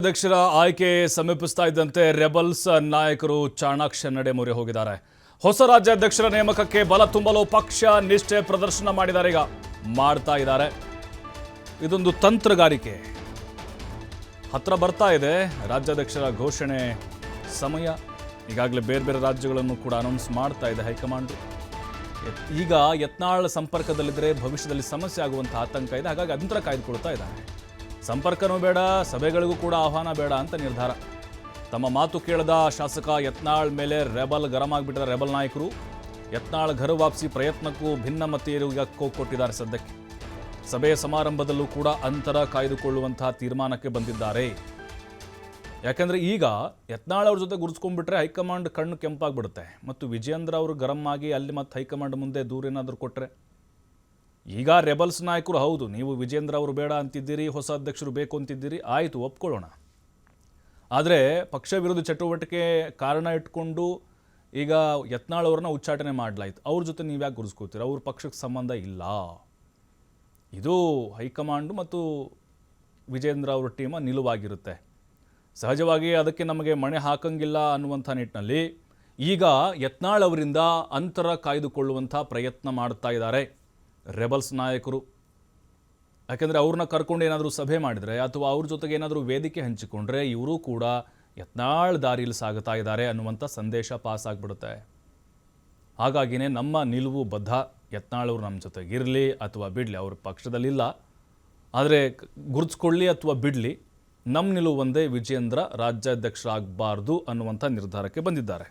ಅಧ್ಯಕ್ಷರ ಆಯ್ಕೆ ಸಮೀಪಿಸ್ತಾ ಇದ್ದಂತೆ ರೆಬಲ್ಸ್ ನಾಯಕರು ಚಾಣಾಕ್ಷ ನಡೆ ಮೊರೆ ಹೋಗಿದ್ದಾರೆ. ಹೊಸ ರಾಜ್ಯಾಧ್ಯಕ್ಷರ ನೇಮಕಕ್ಕೆ ಬಲ ತುಂಬಲು ಪಕ್ಷ ನಿಷ್ಠೆ ಪ್ರದರ್ಶನ ಮಾಡಿದ್ದಾರೆ. ಈಗ ಮಾಡ್ತಾ ಇದ್ದಾರೆ. ಇದೊಂದು ತಂತ್ರಗಾರಿಕೆ. ಹತ್ರ ಬರ್ತಾ ಇದೆ ರಾಜ್ಯಾಧ್ಯಕ್ಷರ ಘೋಷಣೆ ಸಮಯ. ಈಗಾಗಲೇ ಬೇರೆ ಬೇರೆ ರಾಜ್ಯಗಳನ್ನು ಕೂಡ ಅನೌನ್ಸ್ ಮಾಡ್ತಾ ಇದೆ ಹೈಕಮಾಂಡ್. ಈಗ ಯತ್ನಾಳ್ ಸಂಪರ್ಕದಲ್ಲಿದ್ದರೆ ಭವಿಷ್ಯದಲ್ಲಿ ಸಮಸ್ಯೆ ಆಗುವಂಥ ಆತಂಕ ಇದೆ. ಹಾಗಾಗಿ ಅಂತರ ಕಾಯ್ದುಕೊಳ್ತಾ ಇದ್ದಾರೆ. ಸಂಪರ್ಕನೂ ಬೇಡ, ಸಭೆಗಳಿಗೂ ಕೂಡ ಆಹ್ವಾನ ಬೇಡ ಅಂತ ನಿರ್ಧಾರ. ತಮ್ಮ ಮಾತು ಕೇಳದ ಶಾಸಕ ಯತ್ನಾಳ್ ಮೇಲೆ ರೆಬಲ್ ಗರಂ ಆಗಿಬಿಟ್ಟಿದ್ದಾರೆ. ರೆಬಲ್ ನಾಯಕರು ಯತ್ನಾಳ್ ಘರ ವಾಪಸಿ ಪ್ರಯತ್ನಕ್ಕೂ ಭಿನ್ನಮತೀಯರಿಗೆ ಕೊಟ್ಟಿದ್ದಾರೆ. ಸದ್ಯಕ್ಕೆ ಸಭೆಯ ಸಮಾರಂಭದಲ್ಲೂ ಕೂಡ ಅಂತರ ಕಾಯ್ದುಕೊಳ್ಳುವಂತಹ ತೀರ್ಮಾನಕ್ಕೆ ಬಂದಿದ್ದಾರೆ. ಯಾಕೆಂದರೆ ಈಗ ಯತ್ನಾಳ್ ಅವ್ರ ಜೊತೆ ಗುರುಸ್ಕೊಂಡ್ಬಿಟ್ರೆ ಹೈಕಮಾಂಡ್ ಕಣ್ಣು ಕೆಂಪಾಗ್ಬಿಡುತ್ತೆ. ಮತ್ತು ವಿಜಯೇಂದ್ರ ಅವರು ಗರಂ ಆಗಿ ಅಲ್ಲಿ ಮತ್ತೆ ಹೈಕಮಾಂಡ್ ಮುಂದೆ ದೂರ ಏನಾದರೂ ಕೊಟ್ಟರೆ, ಈಗ ರೆಬಲ್ಸ್ ನಾಯಕರು ಹೌದು ನೀವು ವಿಜೇಂದ್ರ ಅವರು ಬೇಡ ಅಂತಿದ್ದೀರಿ, ಹೊಸ ಅಧ್ಯಕ್ಷರು ಬೇಕು ಅಂತಿದ್ದೀರಿ, ಆಯಿತು ಒಪ್ಕೊಳ್ಳೋಣ. ಆದರೆ ಪಕ್ಷ ವಿರೋಧಿ ಚಟುವಟಿಕೆ ಕಾರಣ ಇಟ್ಕೊಂಡು ಈಗ ಯತ್ನಾಳ್ ಅವ್ರನ್ನ ಉಚ್ಚಾಟನೆ ಮಾಡಲಾಯಿತು. ಅವ್ರ ಜೊತೆ ನೀವು ಯಾಕೆ ಗುರುಸ್ಕೋತೀರ? ಅವ್ರ ಪಕ್ಷಕ್ಕೆ ಸಂಬಂಧ ಇಲ್ಲ. ಇದು ಹೈಕಮಾಂಡ್ ಮತ್ತು ವಿಜೇಂದ್ರ ಅವರ ಟೀಮ ನಿಲುವಾಗಿರುತ್ತೆ. ಸಹಜವಾಗಿ ಅದಕ್ಕೆ ನಮಗೆ ಮಣೆ ಹಾಕಂಗಿಲ್ಲ ಅನ್ನುವಂಥ ನಿಟ್ಟಿನಲ್ಲಿ ಈಗ ಯತ್ನಾಳ್ ಅವರಿಂದ ಅಂತರ ಕಾಯ್ದುಕೊಳ್ಳುವಂಥ ಪ್ರಯತ್ನ ಮಾಡ್ತಾ ಇದ್ದಾರೆ ರೆಬಲ್ಸ್ ನಾಯಕರು. ಯಾಕೆಂದರೆ ಅವ್ರನ್ನ ಕರ್ಕೊಂಡು ಏನಾದರೂ ಸಭೆ ಮಾಡಿದರೆ ಅಥವಾ ಅವ್ರ ಜೊತೆಗೆ ಏನಾದರೂ ವೇದಿಕೆ ಹಂಚಿಕೊಂಡ್ರೆ ಇವರು ಕೂಡ ಯತ್ನಾಳ್ ದಾರಿಯಲ್ಲಿ ಸಾಗುತ್ತಾ ಇದ್ದಾರೆ ಅನ್ನುವಂಥ ಸಂದೇಶ ಪಾಸ್ ಆಗಿಬಿಡುತ್ತೆ. ಹಾಗಾಗಿನೇ ನಮ್ಮ ನಿಲುವು ಬದ್ಧ. ಯತ್ನಾಳ್ ಅವರು ನಮ್ಮ ಜೊತೆಗೆ ಇರಲಿ ಅಥವಾ ಬಿಡಲಿ, ಅವ್ರ ಪಕ್ಷದಲ್ಲಿಲ್ಲ, ಆದರೆ ಗುರುತಿಸ್ಕೊಳ್ಳಿ ಅಥವಾ ಬಿಡಲಿ, ನಮ್ಮ ನಿಲುವು ಒಂದೇ, ವಿಜೇಂದ್ರ ರಾಜ್ಯಾಧ್ಯಕ್ಷರಾಗಬಾರ್ದು ಅನ್ನುವಂಥ ನಿರ್ಧಾರಕ್ಕೆ ಬಂದಿದ್ದಾರೆ.